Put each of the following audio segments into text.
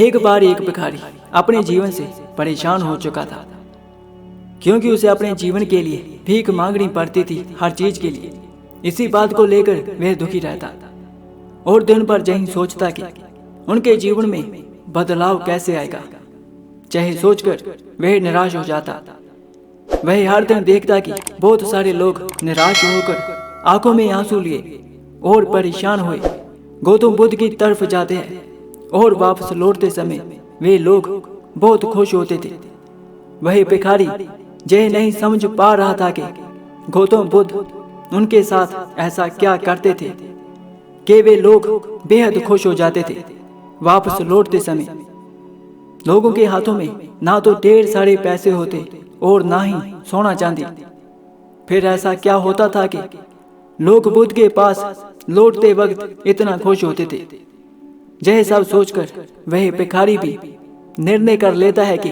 एक बार एक भिखारी अपने जीवन से परेशान हो चुका था, क्योंकि उसे अपने जीवन के लिए भीख मांगनी पड़ती थी हर चीज के लिए। इसी बात को लेकर वह दुखी रहता और दिन भर यही सोचता कि उनके जीवन में बदलाव कैसे आएगा। चाहे सोचकर वह निराश हो जाता। वह हर दिन देखता कि बहुत सारे लोग निराश होकर आंखों में आंसू लिए और परेशान हुए गौतम बुद्ध की तरफ जाते हैं, और वापस लौटते समय वे लोग बहुत खुश होते थे। वह भिखारी यह नहीं समझ पा रहा था कि गौतम बुद्ध उनके साथ ऐसा क्या करते थे कि वे लोग बेहद खुश हो जाते थे। वापस लौटते समय लोगों के हाथों में ना तो ढेर सारे पैसे होते और ना ही सोना चांदी। फिर ऐसा क्या होता था कि लोग बुद्ध के पास लौटते वक्त इतना खुश होते थे। यह सब सोचकर वह भिखारी भी निर्णय कर लेता है कि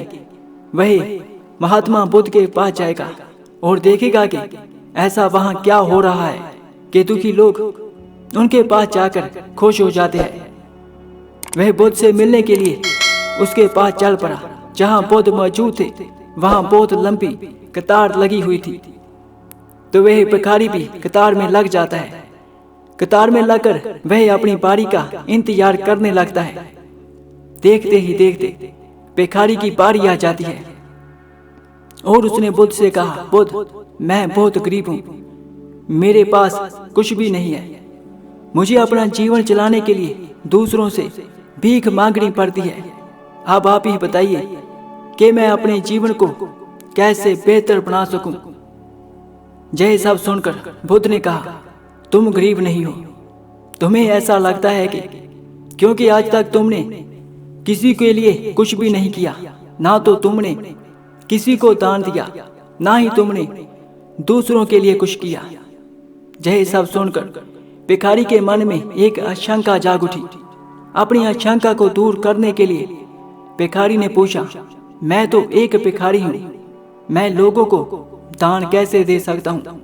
वह महात्मा बुद्ध के पास जाएगा और देखेगा कि ऐसा वहां क्या हो रहा है कि दुखी लोग उनके पास जाकर खुश हो जाते हैं। वह बुद्ध से मिलने के लिए उसके पास चल पड़ा। जहां बुद्ध मौजूद थे वहां बहुत लंबी कतार लगी हुई थी, तो वह भिखारी भी कतार में लग जाता है। कतार में लगकर वह अपनी बारी का इंतजार करने लगता है। देखते ही देखते भिखारी की बारी आ जाती है और उसने बुद्ध से कहा, बुद्ध, मैं बहुत गरीब हूँ, मेरे पास कुछ भी नहीं है। मुझे अपना जीवन चलाने के लिए दूसरों से भीख मांगनी पड़ती है। अब आप ही बताइए कि मैं अपने जीवन को कैसे बेहतर बना सकूं। यह सब सुनकर बुद्ध ने कहा, तुम गरीब नहीं हो। तुम्हें ऐसा लगता है कि क्योंकि आज तक तुमने किसी के लिए कुछ भी नहीं किया, ना तो तुमने किसी को दान दिया, ना ही तुमने दूसरों के लिए कुछ किया। यह सब सुनकर भिखारी के मन में एक आशंका जाग उठी। अपनी आशंका को दूर करने के लिए भिखारी ने पूछा, मैं तो एक भिखारी हूँ, मैं लोगों को दान कैसे दे सकता हूँ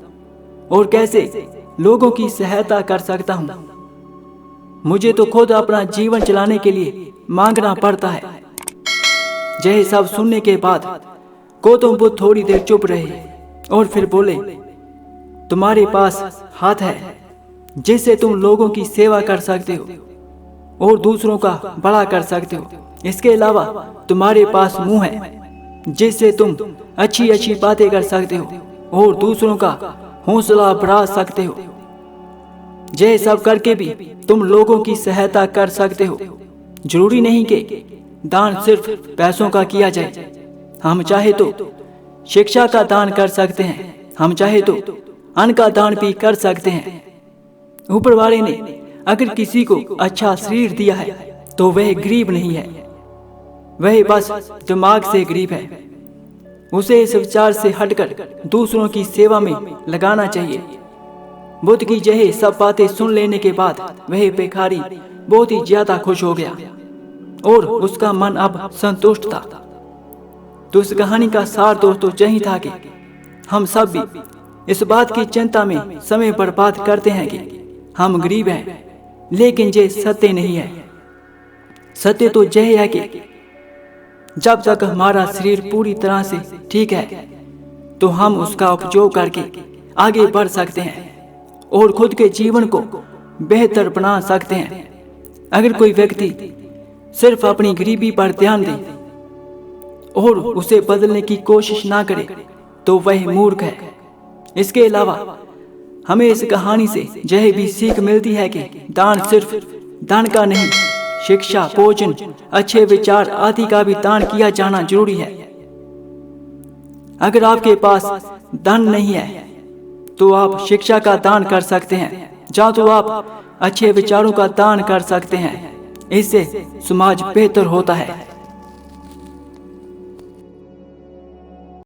और कैसे लोगों की सहायता कर सकता हूँ। मुझे तो खुद अपना जीवन चलाने के लिए मांगना पड़ता है। यह सब सुनने के बाद गौतम बुद्ध थोड़ी देर चुप रहे और फिर बोले, तुम्हारे पास हाथ है जिससे तुम लोगों की सेवा कर सकते हो और दूसरों का भला कर सकते हो। इसके अलावा तुम्हारे पास मुंह है जिससे तुम अच्छी अच्छी बातें कर सकते हो और दूसरों का हौसला बढ़ा सकते हो। यह सब करके भी तुम लोगों की सहायता कर सकते हो। जरूरी नहीं कि दान सिर्फ पैसों का किया जाए। हम चाहे तो शिक्षा का दान कर सकते हैं, हम चाहे तो अन्न का दान भी कर सकते हैं। ऊपर वाले ने अगर किसी को अच्छा शरीर दिया है तो वह गरीब नहीं है, वह बस दिमाग से गरीब है। उसे इस विचार से हटकर दूसरों की सेवा में लगाना चाहिए। बुद्ध की यह सब बातें सुन लेने के बाद वह भिखारी बहुत ही ज्यादा खुश हो गया और उसका मन अब संतुष्ट था। तो इस कहानी का सार दोस्तों यही था कि हम सब भी इस बात की चिंता में समय बर्बाद करते हैं कि हम गरीब हैं, लेकिन ये सत्य नहीं है। सत्य तो यह है कि जब तक हमारा शरीर पूरी तरह से ठीक है तो हम उसका उपयोग करके आगे बढ़ सकते हैं और खुद के जीवन को बेहतर बना सकते हैं। अगर कोई व्यक्ति सिर्फ अपनी गरीबी पर ध्यान दे और उसे बदलने की कोशिश ना करे तो वह मूर्ख है। इसके अलावा हमें इस कहानी से यह भी सीख मिलती है कि दान सिर्फ धन का नहीं, शिक्षा, भोजन, अच्छे विचार आदि का भी दान किया जाना जरूरी है। अगर आपके पास धन नहीं है तो आप शिक्षा का दान कर सकते हैं, या तो आप अच्छे विचारों का दान कर सकते हैं। इससे समाज बेहतर होता है।